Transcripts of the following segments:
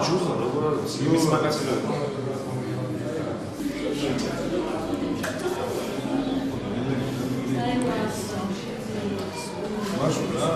ჯუღა როგორ არის? იმის მაგაცილოები. მაშინ რა.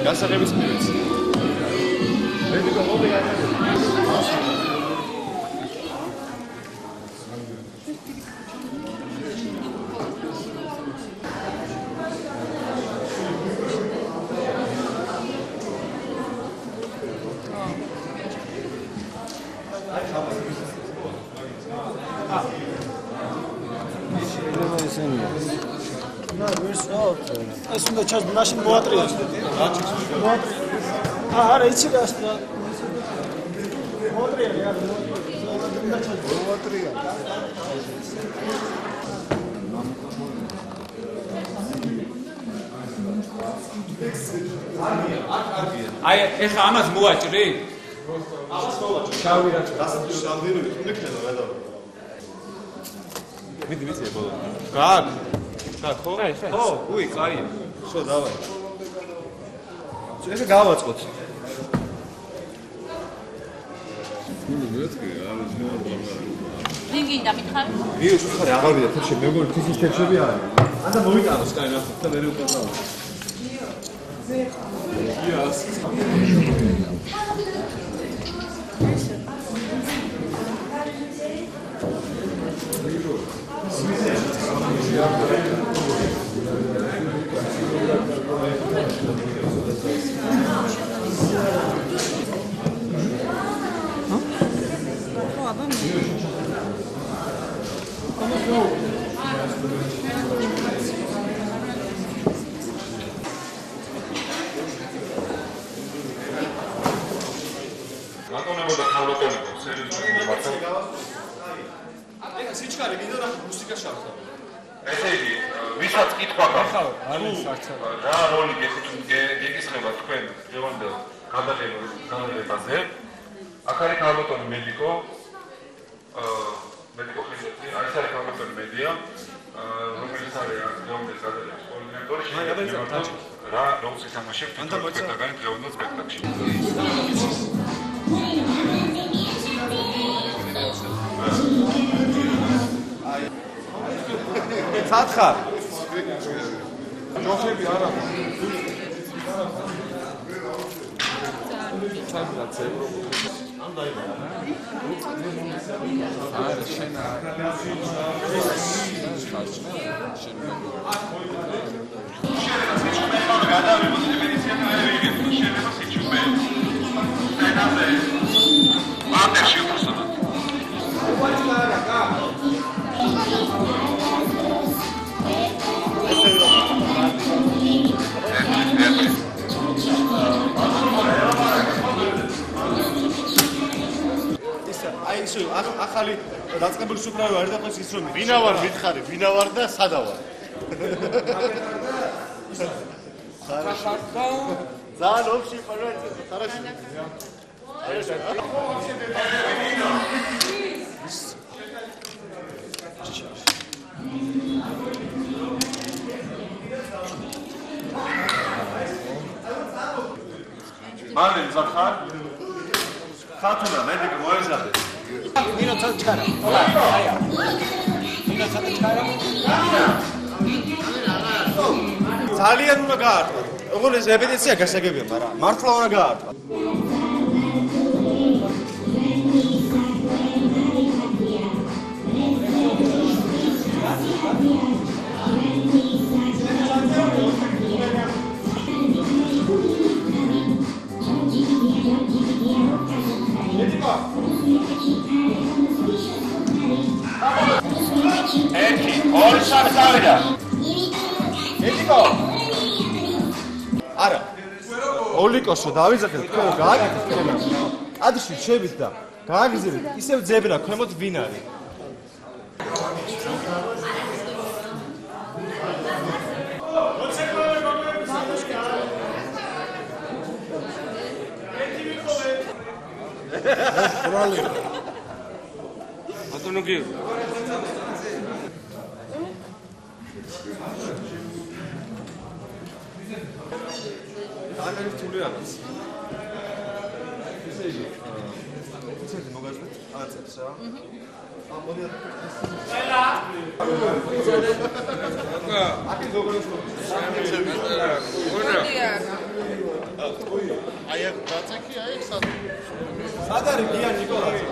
გასაღების მივეც. მე გიგო ეს უნდა ჩას მაშინ მოატრიოს. არა, იცი რა ასა. მოატრია რა. უნდა ჩას მოატრია. აი, ეხა ამას მოაჭრი? ამას მოაჭრი. შავი რა. შავი იქნება გადავა. მიდი ბოლო. გაგ ხო? ხო, უი, კაია. ხო, დავაი. ესე გავაწყოთ. გინდა მითხარი? ვიო შეხარე აღარ ვიდა თეთრში მეგონი თითის თეთრები არის. ანდა მოიტანოს კაი ნახოთ და მე უკეთავ. მატონებოდა თავრატონებო სერიოზული მართა. აკა სიჩქარე მინდა რა მუსიკა შევხო. ესე იგი, ვისაც კითხვა გაქვს, რა როლი გეკისრება თქვენ დღევანდელ განადებაზე? აქ არის თავრატონი მედიკო ხიზეთი, არის თავრატონი მედია, რომელიც არის დღევანდელ გადადების კოორდინატორი. რა როლს ითამაშებთ თქვენთან დღევანდელ სპექტაკლში? სათხარ ჯოხები არა ჩაიბაძე ამ დაიბადა არა შენ აი ისე ახალი დაწყებული სუფრავი არის და ხოს ის რომ ვინა ვარ მითხარი, ვინა ვარ და სადა ვარ. ძალიან ოფში პარვეთ, ხარაში. მალე ზახარ ხათუნა მედიკ მოეზადე ვინო ჩაჩქარა აია ვინო ჩაჩქარა ძალიან უნდა გაარტყა ოღონდ ეს რეპეტიცია გასაგებია მაგრამ მართლა უნდა გაარტყა ერთი, ორი სამსავიდა. ედიკო. არა. ოლიკოსო დავიძახეთ თქვენ გააკეთეთ. ადში შევით და გააგზავნეთ. ისევ ძებნა ქვემოთ ვინ არის? ბატონო გიო ანგარი თული არის. ესე იგი, ესე მოგაჟდეთ აწებს რა. მოდი აკა. აკი როგორ აი აქ დაწექი, აი აქ სად. სად არის გია ნიკოლაი?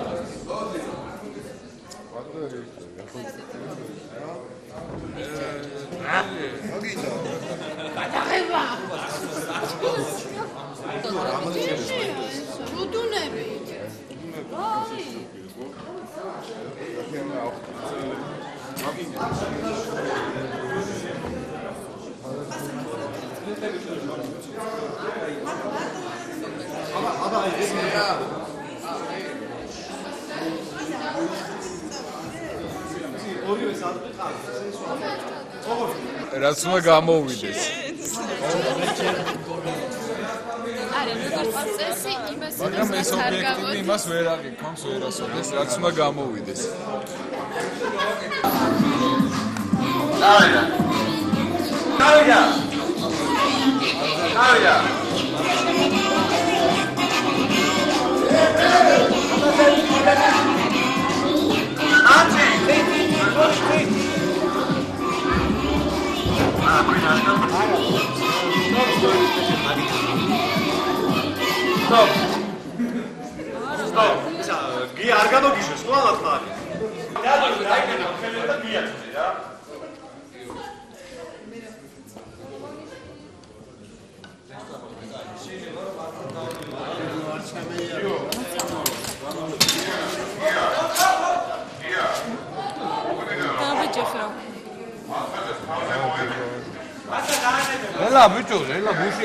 გადაღება. რუდუნები. აი. აბა ეს რა? ორივე სადღე ხარ? რაც უნდა გამოვიდეს. არა, როგორც წესი, იმას მაგრამ ეს ობიექტივი იმას ვერ აღიქვამს ვერასოდეს, რაც უნდა გამოვიდეს. დავიდა. დავიდა. დავიდა. გი არ გამოგიშოს ყველათ მაგ. დაიგენა ხელზე და მიაწვე რა. ელა ბიჭო, ელა ბუში